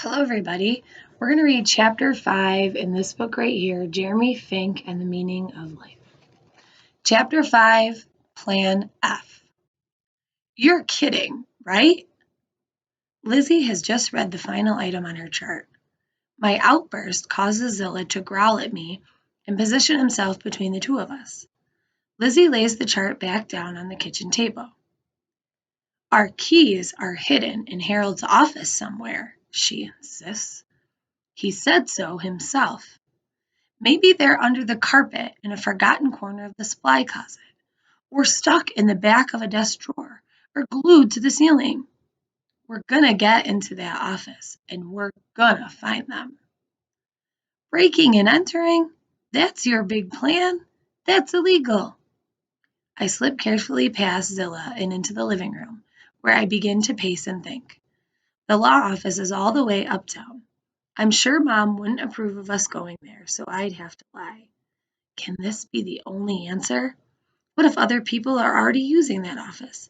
Hello, everybody. We're going to read chapter 5 in this book right here, Jeremy Fink and the Meaning of Life. Chapter 5, Plan F. You're kidding, right? Lizzie has just read the final item on her chart. My outburst causes Zilla to growl at me and position himself between the two of us. Lizzie lays the chart back down on the kitchen table. Our keys are hidden in Harold's office somewhere, she insists. He said so himself. Maybe they're under the carpet in a forgotten corner of the supply closet, or stuck in the back of a desk drawer, or glued to the ceiling. We're gonna get into that office, and we're gonna find them. Breaking and entering? That's your big plan? That's illegal. I slip carefully past Zilla and into the living room, where I begin to pace and think. The law office is all the way uptown. I'm sure Mom wouldn't approve of us going there, so I'd have to lie. Can this be the only answer? What if other people are already using that office?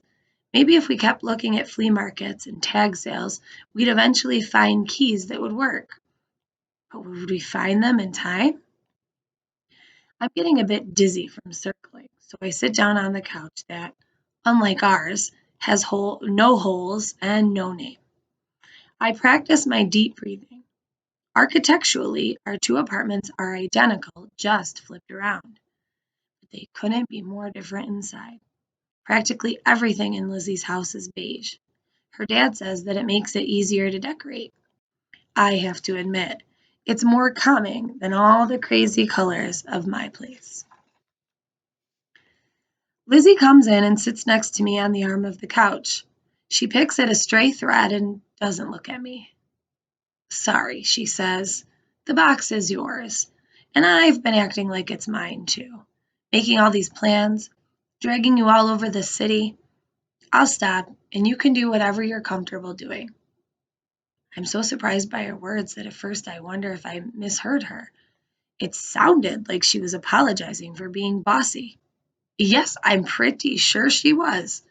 Maybe if we kept looking at flea markets and tag sales, we'd eventually find keys that would work. But would we find them in time? I'm getting a bit dizzy from circling, so I sit down on the couch that, unlike ours, has no holes and no name. I practice my deep breathing. Architecturally, our two apartments are identical, just flipped around. But they couldn't be more different inside. Practically everything in Lizzie's house is beige. Her dad says that it makes it easier to decorate. I have to admit, it's more calming than all the crazy colors of my place. Lizzie comes in and sits next to me on the arm of the couch. She picks at a stray thread and doesn't look at me. Sorry, she says. The box is yours. And I've been acting like it's mine, too. Making all these plans, dragging you all over the city. I'll stop, and you can do whatever you're comfortable doing. I'm so surprised by her words that at first I wonder if I misheard her. It sounded like she was apologizing for being bossy. Yes, I'm pretty sure she was.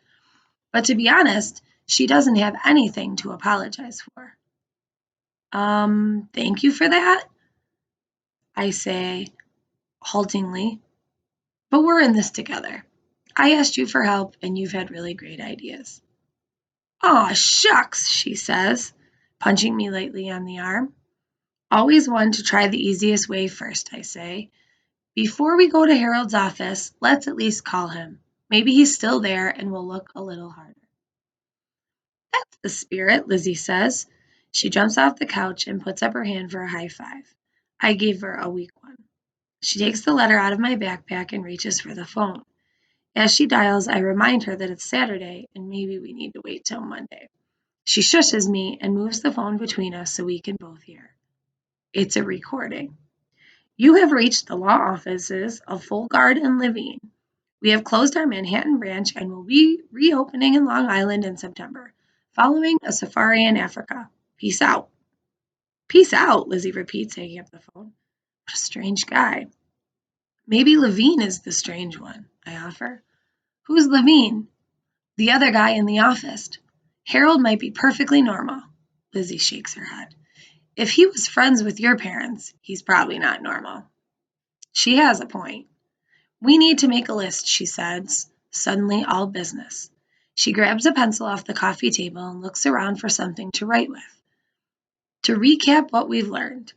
But to be honest, she doesn't have anything to apologize for. Thank you for that, I say haltingly. But we're in this together. I asked you for help, and you've had really great ideas. Aw, shucks, she says, punching me lightly on the arm. Always one to try the easiest way first, I say. Before we go to Harold's office, let's at least call him. Maybe he's still there and will look a little harder. That's the spirit, Lizzie says. She jumps off the couch and puts up her hand for a high five. I gave her a weak one. She takes the letter out of my backpack and reaches for the phone. As she dials, I remind her that it's Saturday and maybe we need to wait till Monday. She shushes me and moves the phone between us so we can both hear. It's a recording. You have reached the law offices of Folgard and Levine. We have closed our Manhattan branch and will be reopening in Long Island in September, following a safari in Africa. Peace out. Peace out, Lizzie repeats, hanging up the phone. What a strange guy. Maybe Levine is the strange one, I offer. Who's Levine? The other guy in the office. Harold might be perfectly normal. Lizzie shakes her head. If he was friends with your parents, he's probably not normal. She has a point. We need to make a list, she says, suddenly all business. She grabs a pencil off the coffee table and looks around for something to write with. To recap what we've learned,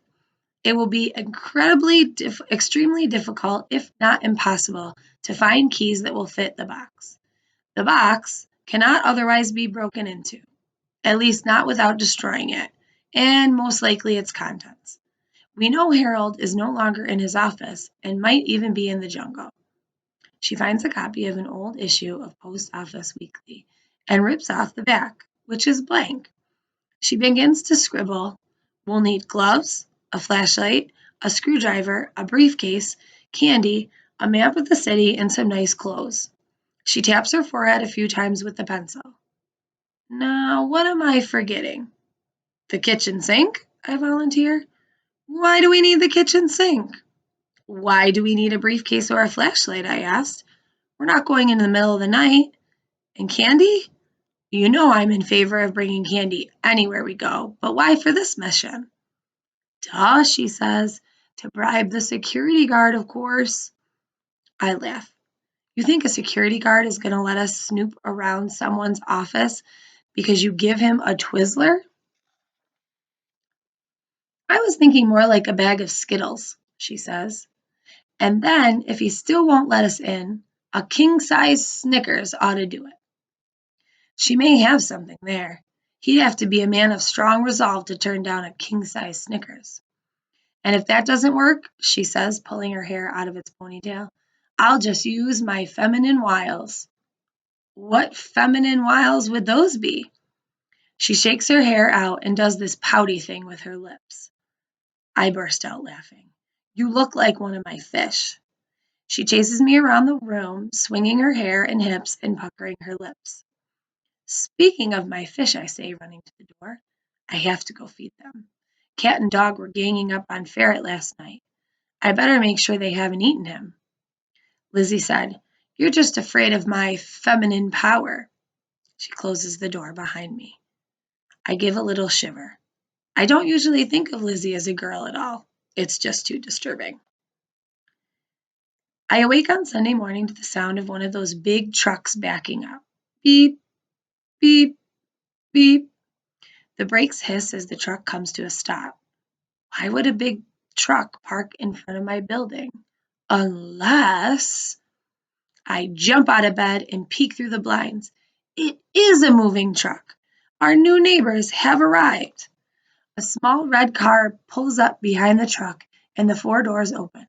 it will be extremely difficult, if not impossible, to find keys that will fit the box. The box cannot otherwise be broken into, at least not without destroying it, and most likely its contents. We know Harold is no longer in his office and might even be in the jungle. She finds a copy of an old issue of Post Office Weekly and rips off the back, which is blank. She begins to scribble, we'll need gloves, a flashlight, a screwdriver, a briefcase, candy, a map of the city, and some nice clothes. She taps her forehead a few times with the pencil. Now, what am I forgetting? The kitchen sink, I volunteer. Why do we need the kitchen sink? Why do we need a briefcase or a flashlight, I asked. We're not going in the middle of the night. And candy? You know I'm in favor of bringing candy anywhere we go, but why for this mission? Duh, she says. To bribe the security guard, of course. I laugh. You think a security guard is going to let us snoop around someone's office because you give him a Twizzler? I was thinking more like a bag of Skittles, she says. And then, if he still won't let us in, a king-size Snickers ought to do it. She may have something there. He'd have to be a man of strong resolve to turn down a king-size Snickers. And if that doesn't work, she says, pulling her hair out of its ponytail, I'll just use my feminine wiles. What feminine wiles would those be? She shakes her hair out and does this pouty thing with her lips. I burst out laughing. You look like one of my fish. She chases me around the room, swinging her hair and hips and puckering her lips. Speaking of my fish, I say, running to the door, I have to go feed them. Cat and dog were ganging up on Ferret last night. I better make sure they haven't eaten him. Lizzie said, You're just afraid of my feminine power. She closes the door behind me. I give a little shiver. I don't usually think of Lizzie as a girl at all. It's just too disturbing. I awake on Sunday morning to the sound of one of those big trucks backing up. Beep, beep, beep. The brakes hiss as the truck comes to a stop. Why would a big truck park in front of my building? Unless I jump out of bed and peek through the blinds. It is a moving truck. Our new neighbors have arrived. A small red car pulls up behind the truck and the four doors open.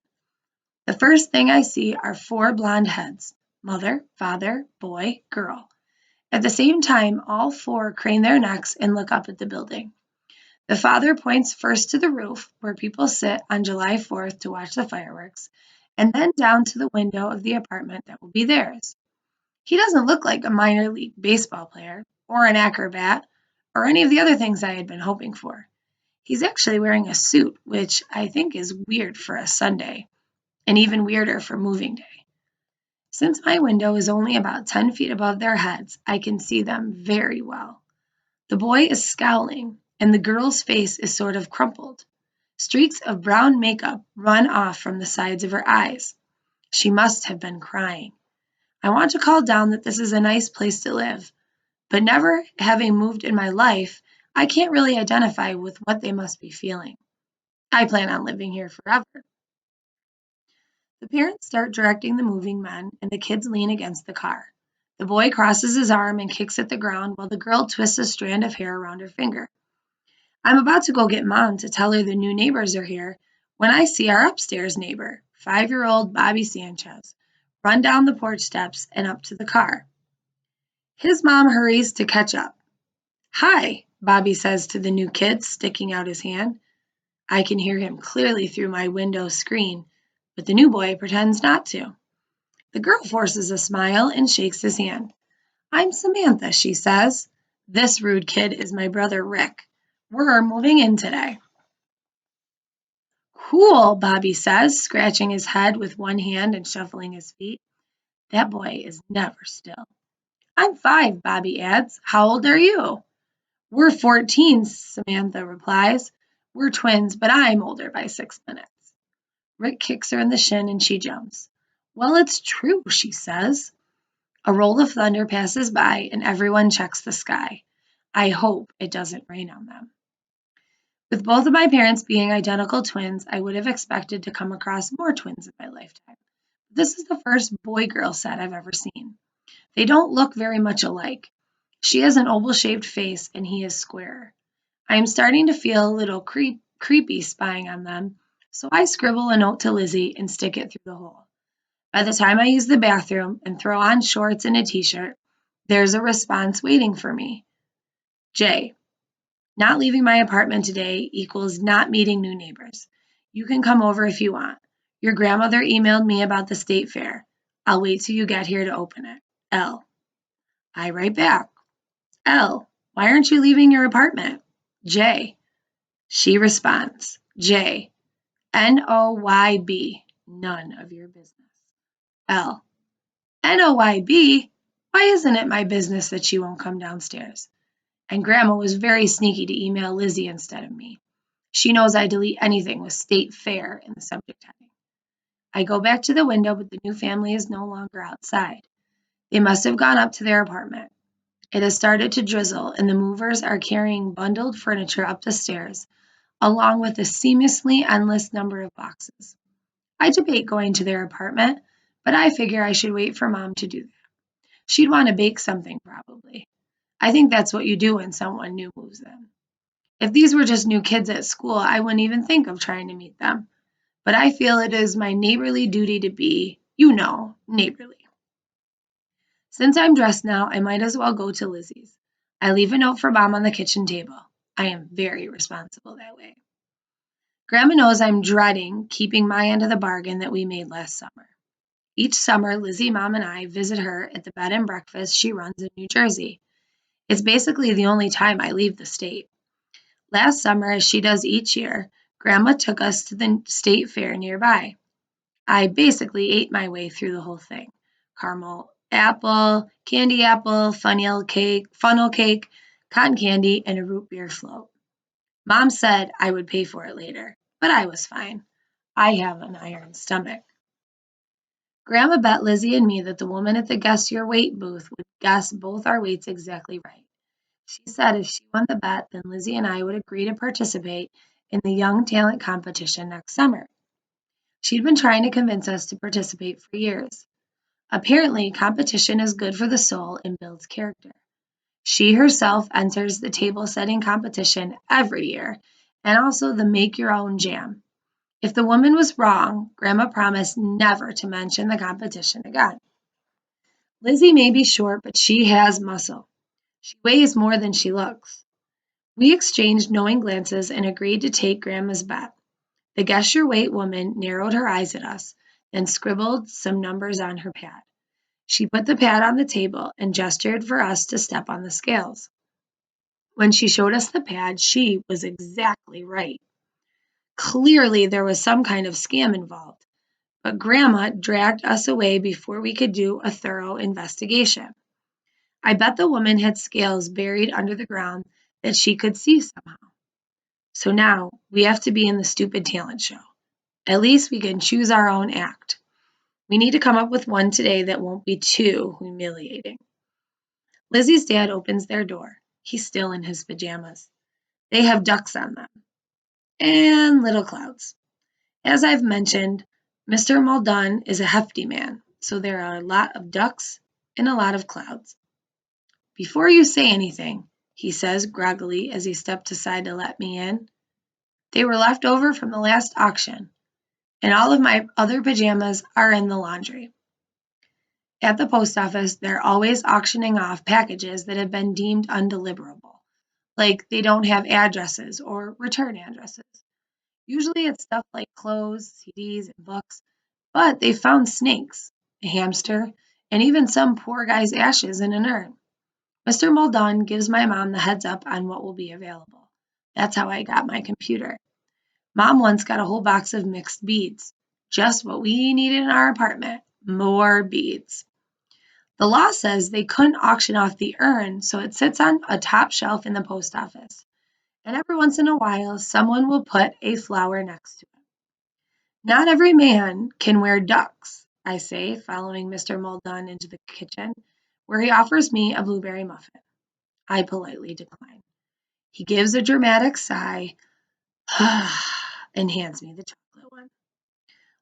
The first thing I see are four blonde heads, mother, father, boy, girl. At the same time, all four crane their necks and look up at the building. The father points first to the roof, where people sit on July 4th to watch the fireworks, and then down to the window of the apartment that will be theirs. He doesn't look like a minor league baseball player, or an acrobat, or any of the other things I had been hoping for. He's actually wearing a suit, which I think is weird for a Sunday, and even weirder for moving day. Since my window is only about 10 feet above their heads, I can see them very well. The boy is scowling, and the girl's face is sort of crumpled. Streaks of brown makeup run off from the sides of her eyes. She must have been crying. I want to call down that this is a nice place to live, but never having moved in my life, I can't really identify with what they must be feeling. I plan on living here forever. The parents start directing the moving men, and the kids lean against the car. The boy crosses his arm and kicks at the ground while the girl twists a strand of hair around her finger. I'm about to go get Mom to tell her the new neighbors are here when I see our upstairs neighbor, 5-year-old Bobby Sanchez, run down the porch steps and up to the car. His mom hurries to catch up. Hi, Bobby says to the new kid, sticking out his hand. I can hear him clearly through my window screen, but the new boy pretends not to. The girl forces a smile and shakes his hand. I'm Samantha, she says. This rude kid is my brother Rick. We're moving in today. Cool, Bobby says, scratching his head with one hand and shuffling his feet. That boy is never still. I'm 5, Bobby adds. How old are you? We're 14, Samantha replies. We're twins, but I'm older by 6 minutes. Rick kicks her in the shin and she jumps. Well, it's true, she says. A roll of thunder passes by and everyone checks the sky. I hope it doesn't rain on them. With both of my parents being identical twins, I would have expected to come across more twins in my lifetime. This is the first boy-girl set I've ever seen. They don't look very much alike. She has an oval-shaped face and he is square. I am starting to feel a little creepy spying on them, so I scribble a note to Lizzie and stick it through the hole. By the time I use the bathroom and throw on shorts and a t-shirt, there's a response waiting for me. J. Not leaving my apartment today equals not meeting new neighbors. You can come over if you want. Your grandmother emailed me about the state fair. I'll wait till you get here to open it. L. I write back. L. Why aren't you leaving your apartment? J. She responds. J. NOYB. None of your business. L. NOYB? Why isn't it my business that she won't come downstairs? And Grandma was very sneaky to email Lizzie instead of me. She knows I delete anything with state fair in the subject heading. I go back to the window, but the new family is no longer outside. They must have gone up to their apartment. It has started to drizzle, and the movers are carrying bundled furniture up the stairs, along with a seamlessly endless number of boxes. I debate going to their apartment, but I figure I should wait for Mom to do that. She'd want to bake something, probably. I think that's what you do when someone new moves in. If these were just new kids at school, I wouldn't even think of trying to meet them. But I feel it is my neighborly duty to be, neighborly. Since I'm dressed now, I might as well go to Lizzie's. I leave a note for Mom on the kitchen table. I am very responsible that way. Grandma knows I'm dreading keeping my end of the bargain that we made last summer. Each summer, Lizzie, Mom, and I visit her at the bed and breakfast she runs in New Jersey. It's basically the only time I leave the state. Last summer, as she does each year, Grandma took us to the state fair nearby. I basically ate my way through the whole thing. Caramel apple, candy apple, funnel cake, cotton candy, and a root beer float. Mom said I would pay for it later, but I was fine. I have an iron stomach. Grandma bet Lizzie and me that the woman at the Guess Your Weight booth would guess both our weights exactly right. She said if she won the bet, then Lizzie and I would agree to participate in the Young Talent competition next summer. She'd been trying to convince us to participate for years. Apparently, competition is good for the soul and builds character. She herself enters the table setting competition every year and also the make your own jam. If the woman was wrong, Grandma promised never to mention the competition again. Lizzie may be short, but she has muscle. She weighs more than she looks. We exchanged knowing glances and agreed to take Grandma's bet. The Guess Your Weight woman narrowed her eyes at us, then scribbled some numbers on her pad. She put the pad on the table and gestured for us to step on the scales. When she showed us the pad, she was exactly right. Clearly, there was some kind of scam involved, but Grandma dragged us away before we could do a thorough investigation. I bet the woman had scales buried under the ground that she could see somehow. So now we have to be in the stupid talent show. At least we can choose our own act. We need to come up with one today that won't be too humiliating. Lizzie's dad opens their door. He's still in his pajamas. They have ducks on them and little clouds. As I've mentioned, Mr. Muldoon is a hefty man, so there are a lot of ducks and a lot of clouds. Before you say anything, he says groggily as he stepped aside to let me in, they were left over from the last auction, and all of my other pajamas are in the laundry. At the post office, they're always auctioning off packages that have been deemed undeliverable, like they don't have addresses or return addresses. Usually it's stuff like clothes, CDs, and books, but they found snakes, a hamster, and even some poor guy's ashes in an urn. Mr. Muldoon gives my mom the heads up on what will be available. That's how I got my computer. Mom once got a whole box of mixed beads. Just what we needed in our apartment. More beads. The law says they couldn't auction off the urn, so it sits on a top shelf in the post office. And every once in a while, someone will put a flower next to it. Not every man can wear ducks, I say, following Mr. Muldoon into the kitchen, where he offers me a blueberry muffin. I politely decline. He gives a dramatic sigh and hands me the chocolate one.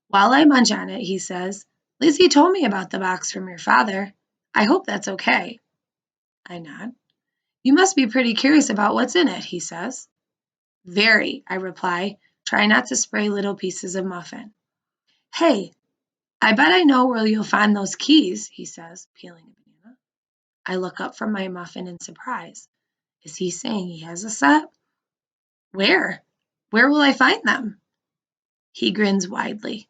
While I munch on it, he says, Lizzie told me about the box from your father. I hope that's okay. I nod. You must be pretty curious about what's in it, he says. Very, I reply, try not to spray little pieces of muffin. Hey, I bet I know where you'll find those keys, he says, peeling a banana. I look up from my muffin in surprise. Is he saying he has a set? Where? Where will I find them? He grins widely.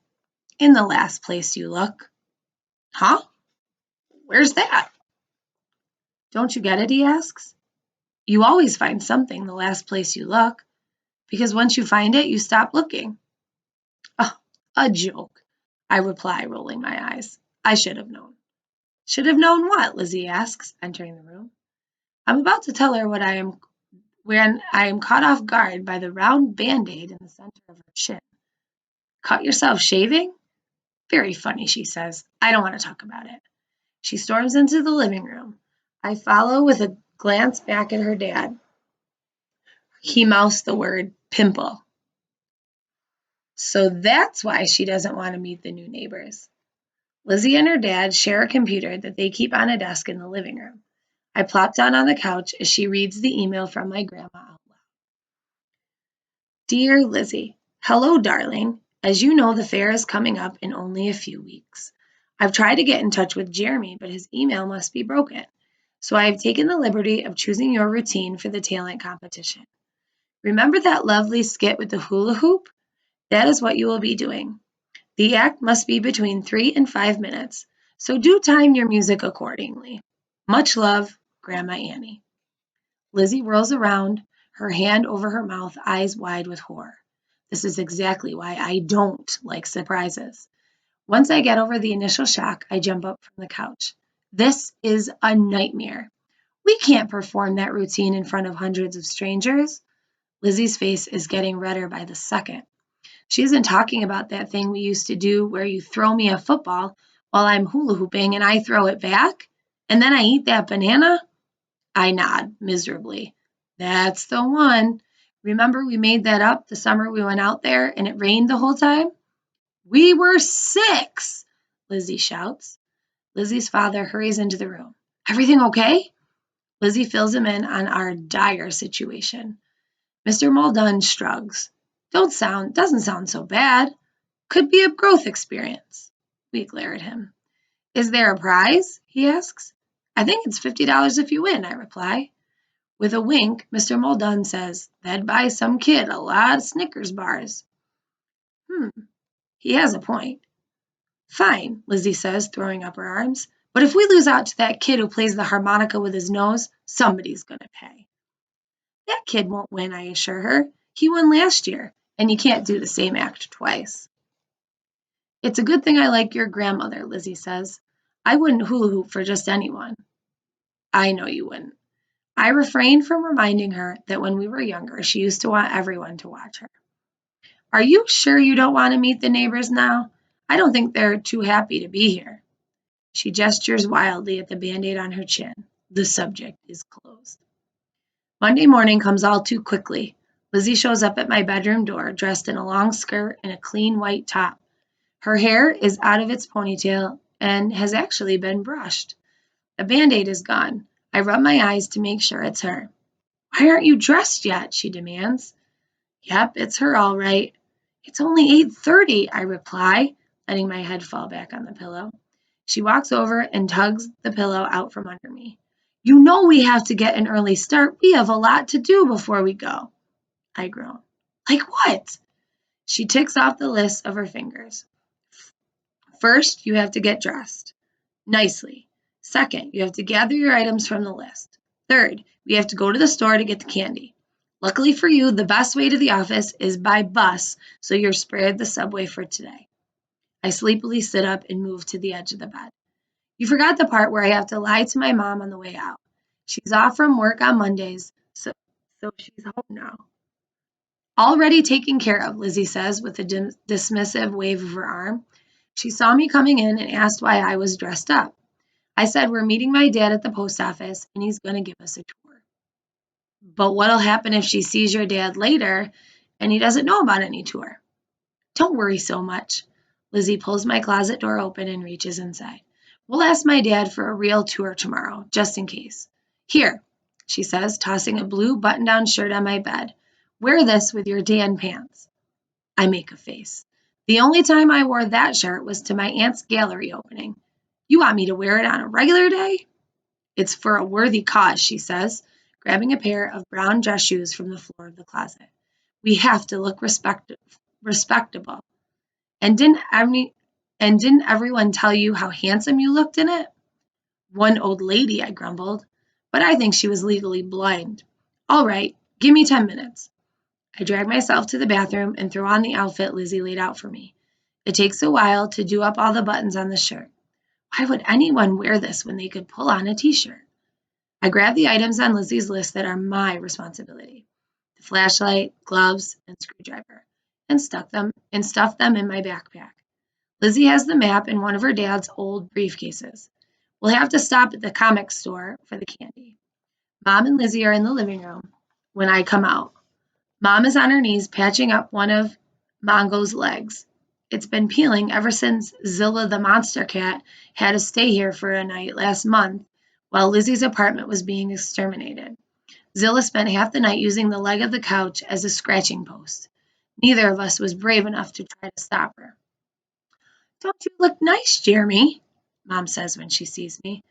In the last place you look. Huh? Where's that? Don't you get it, he asks. You always find something the last place you look, because once you find it, you stop looking. Oh, a joke, I reply, rolling my eyes. I should have known. Should have known what? Lizzie asks, entering the room. I'm about to tell her when I am caught off guard by the round band-aid in the center of her chin. Caught yourself shaving? Very funny, she says. I don't want to talk about it. She storms into the living room. I follow with a glance back at her dad. He mouths the word pimple. So that's why she doesn't want to meet the new neighbors. Lizzie and her dad share a computer that they keep on a desk in the living room. I plop down on the couch as she reads the email from my grandma out loud. Dear Lizzie, hello, darling. As you know, the fair is coming up in only a few weeks. I've tried to get in touch with Jeremy, but his email must be broken. So I have taken the liberty of choosing your routine for the talent competition. Remember that lovely skit with the hula hoop? That is what you will be doing. The act must be between 3 and 5 minutes, so do time your music accordingly. Much love, Grandma Annie. Lizzie whirls around, her hand over her mouth, eyes wide with horror. This is exactly why I don't like surprises. Once I get over the initial shock, I jump up from the couch. This is a nightmare. We can't perform that routine in front of hundreds of strangers. Lizzie's face is getting redder by the second. She isn't talking about that thing we used to do where you throw me a football while I'm hula hooping and I throw it back, and then I eat that banana? I nod miserably. That's the one. Remember we made that up the summer we went out there and it rained the whole time? We were 6, Lizzie shouts. Lizzie's father hurries into the room. Everything okay? Lizzie fills him in on our dire situation. Mr. Muldoon shrugs. Doesn't sound so bad. Could be a growth experience. We glare at him. Is there a prize? He asks. I think it's $50 if you win, I reply. With a wink, Mr. Muldoon says, that'd buy some kid a lot of Snickers bars. He has a point. Fine, Lizzie says, throwing up her arms. But if we lose out to that kid who plays the harmonica with his nose, somebody's going to pay. That kid won't win, I assure her. He won last year, and you can't do the same act twice. It's a good thing I like your grandmother, Lizzie says. I wouldn't hula hoop for just anyone. I know you wouldn't. I refrain from reminding her that when we were younger, she used to want everyone to watch her. Are you sure you don't want to meet the neighbors now? I don't think they're too happy to be here. She gestures wildly at the band-aid on her chin. The subject is closed. Monday morning comes all too quickly. Lizzie shows up at my bedroom door dressed in a long skirt and a clean white top. Her hair is out of its ponytail and has actually been brushed. The band-aid is gone. I rub my eyes to make sure it's her. Why aren't you dressed yet? She demands. Yep, it's her all right. It's only 8:30, I reply, letting my head fall back on the pillow. She walks over and tugs the pillow out from under me. You know we have to get an early start. We have a lot to do before we go. I groan. Like what? She ticks off the list of her fingers. First, you have to get dressed. Nicely. Second, you have to gather your items from the list. Third, we have to go to the store to get the candy. Luckily for you, the best way to the office is by bus, so you're spared the subway for today. I sleepily sit up and move to the edge of the bed. You forgot the part where I have to lie to my mom on the way out. She's off from work on Mondays, so she's home now. Already taken care of, Lizzie says with a dismissive wave of her arm. She saw me coming in and asked why I was dressed up. I said we're meeting my dad at the post office and he's going to give us a tour. But what'll happen if she sees your dad later and he doesn't know about any tour? Don't worry so much. Lizzie pulls my closet door open and reaches inside. We'll ask my dad for a real tour tomorrow, just in case. Here, she says, tossing a blue button-down shirt on my bed. Wear this with your Dan pants. I make a face. The only time I wore that shirt was to my aunt's gallery opening. You want me to wear it on a regular day? It's for a worthy cause, she says, grabbing a pair of brown dress shoes from the floor of the closet. We have to look respectable. And didn't everyone tell you how handsome you looked in it? One old lady, I grumbled, but I think she was legally blind. All right, give me 10 minutes. I drag myself to the bathroom and throw on the outfit Lizzie laid out for me. It takes a while to do up all the buttons on the shirt. Why would anyone wear this when they could pull on a t-shirt? I grab the items on Lizzie's list that are my responsibility. The flashlight, gloves, and screwdriver, and stuffed them in my backpack. Lizzie has the map in one of her dad's old briefcases. We'll have to stop at the comic store for the candy. Mom and Lizzie are in the living room when I come out. Mom is on her knees patching up one of Mongo's legs. It's been peeling ever since Zilla the monster cat had to stay here for a night last month while Lizzie's apartment was being exterminated. Zilla spent half the night using the leg of the couch as a scratching post. Neither of us was brave enough to try to stop her. Don't you look nice, Jeremy? Mom says when she sees me.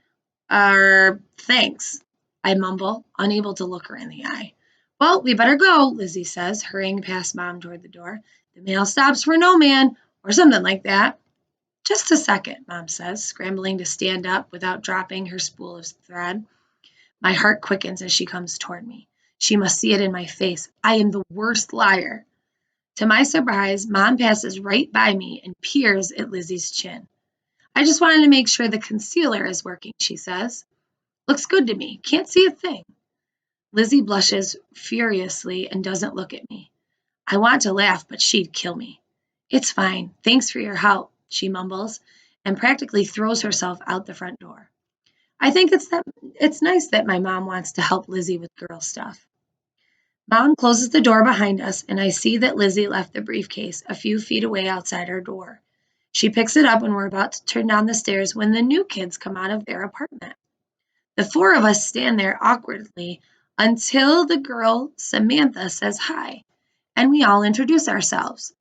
Thanks, I mumble, unable to look her in the eye. Well, we better go, Lizzie says, hurrying past Mom toward the door. The mail stops for no man, or something like that. Just a second, Mom says, scrambling to stand up without dropping her spool of thread. My heart quickens as she comes toward me. She must see it in my face. I am the worst liar. To my surprise, Mom passes right by me and peers at Lizzie's chin. I just wanted to make sure the concealer is working, she says. Looks good to me. Can't see a thing. Lizzie blushes furiously and doesn't look at me. I want to laugh, but she'd kill me. It's fine. Thanks for your help, she mumbles, and practically throws herself out the front door. I think it's nice that my mom wants to help Lizzie with girl stuff. Mom closes the door behind us, and I see that Lizzie left the briefcase a few feet away outside her door. She picks it up and we're about to turn down the stairs when the new kids come out of their apartment. The four of us stand there awkwardly until the girl, Samantha, says hi, and we all introduce ourselves.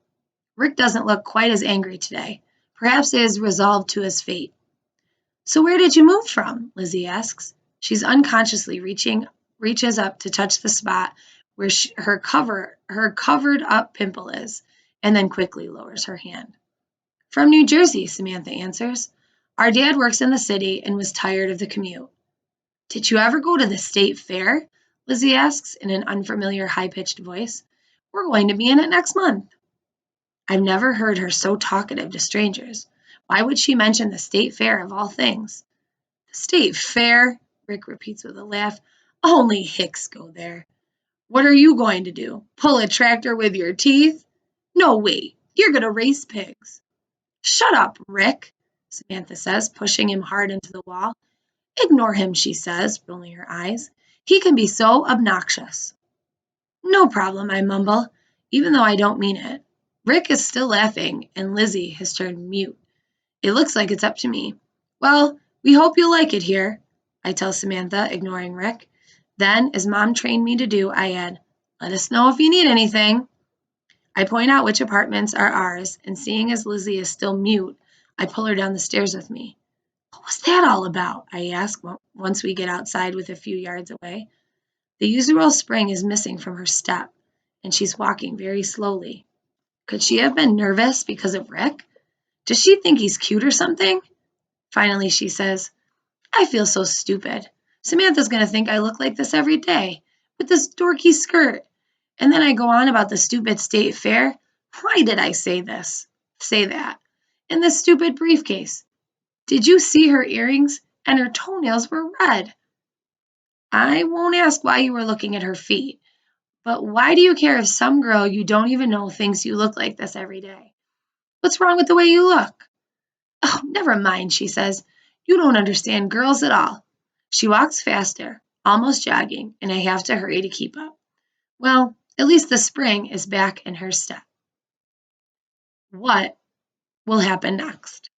Rick doesn't look quite as angry today. Perhaps he is resolved to his fate. So where did you move from? Lizzie asks. She's unconsciously reaches up to touch the spot where her covered up pimple is, and then quickly lowers her hand. From New Jersey, Samantha answers. Our dad works in the city and was tired of the commute. Did you ever go to the state fair? Lizzie asks in an unfamiliar high-pitched voice. We're going to be in it next month. I've never heard her so talkative to strangers. Why would she mention the state fair of all things? The state fair, Rick repeats with a laugh. Only hicks go there. What are you going to do? Pull a tractor with your teeth? No, wait. You're going to race pigs. Shut up, Rick, Samantha says, pushing him hard into the wall. Ignore him, she says, rolling her eyes. He can be so obnoxious. No problem, I mumble, even though I don't mean it. Rick is still laughing, and Lizzie has turned mute. It looks like it's up to me. Well, we hope you like it here, I tell Samantha, ignoring Rick. Then, as Mom trained me to do, I add, let us know if you need anything. I point out which apartments are ours, and seeing as Lizzie is still mute, I pull her down the stairs with me. What was that all about? I ask once we get outside with a few yards away. The usual spring is missing from her step, and she's walking very slowly. Could she have been nervous because of Rick? Does she think he's cute or something? Finally, she says, I feel so stupid. Samantha's going to think I look like this every day, with this dorky skirt. And then I go on about the stupid state fair. Why did I say that? And this stupid briefcase. Did you see her earrings? And her toenails were red. I won't ask why you were looking at her feet, but why do you care if some girl you don't even know thinks you look like this every day? What's wrong with the way you look? Oh, never mind, she says. You don't understand girls at all. She walks faster, almost jogging, and I have to hurry to keep up. Well, at least the spring is back in her step. What will happen next?